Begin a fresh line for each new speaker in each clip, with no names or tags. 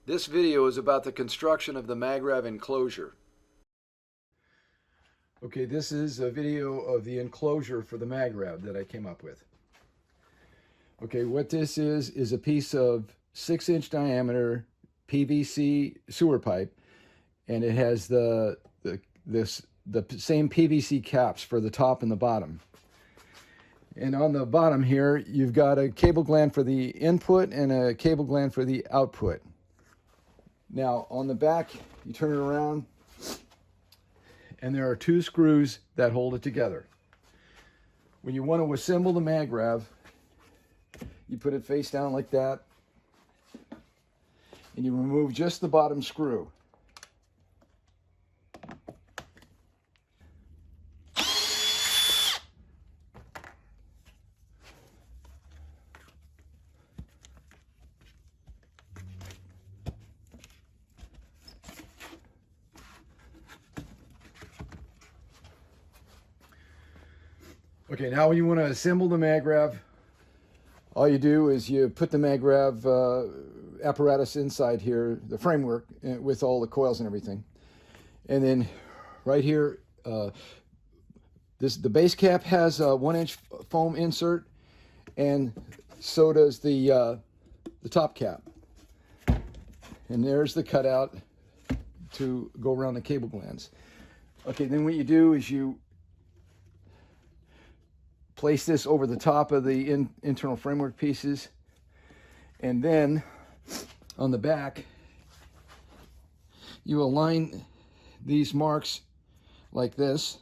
This video is about the construction of the Magrav enclosure. Okay, this is a video of the enclosure for the Magrav that I came up with. Okay, what this is a piece of 6-inch diameter PVC sewer pipe, and it has the same PVC caps for the top and the bottom. And on the bottom here, you've got a cable gland for the input and a cable gland for the output. Now, on the back, you turn it around, and there are 2 screws that hold it together. When you want to assemble the Magrav, you put it face down like that, and you remove just the bottom screw. Okay, now when you want to assemble the Magrav, all you do is you put the Magrav apparatus inside here, the framework, with all the coils and everything. And then right here, the base cap has a 1-inch foam insert, and so does the top cap. And there's the cutout to go around the cable glands. Okay, then what you do is you place this over the top of the internal framework pieces, and then on the back you align these marks like this.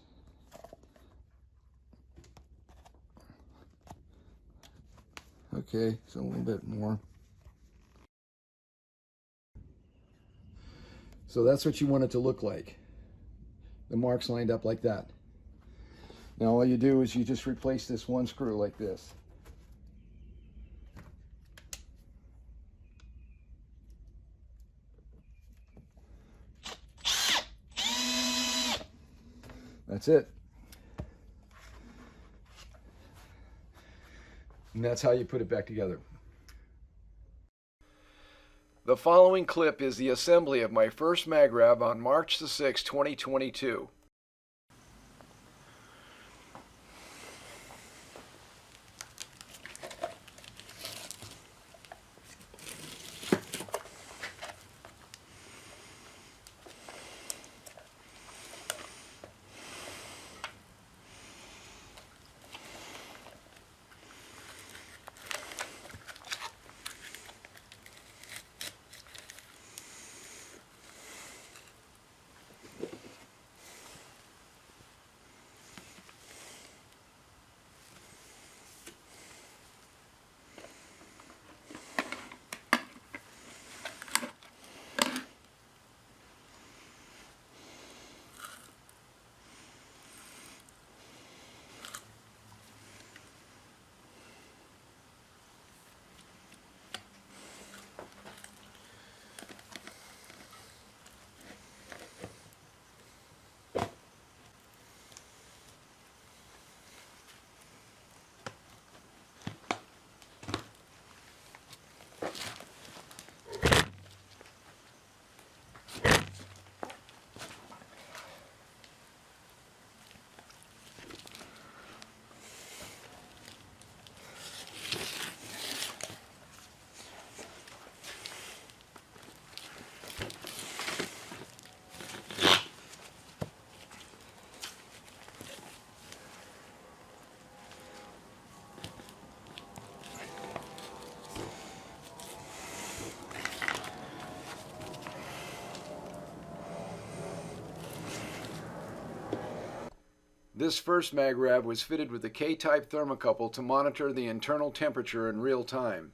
Okay, so a little bit more. So that's what you want it to look like. The marks lined up like that. Now all you do is you just replace this 1 screw like this. That's it. And that's how you put it back together. The following clip is the assembly of my first Magrav on March the 6th, 2022. This first Magrav was fitted with a K-type thermocouple to monitor the internal temperature in real time.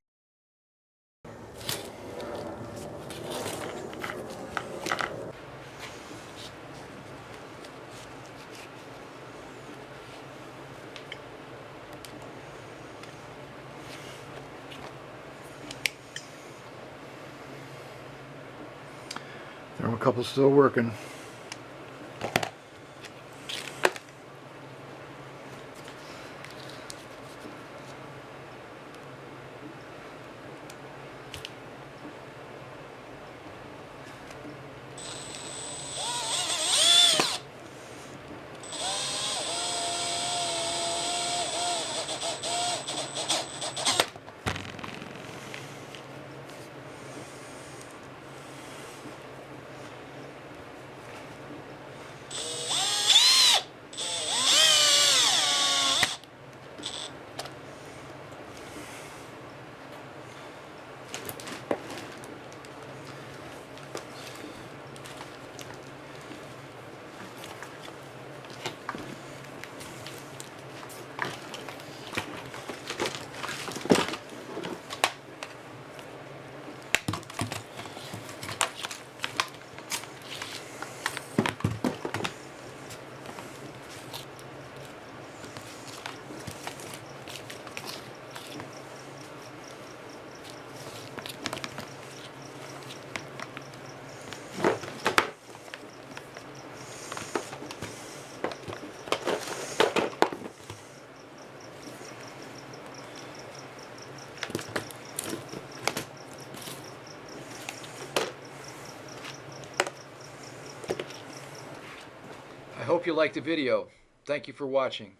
Thermocouple's still working. I hope you liked the video. Thank you for watching.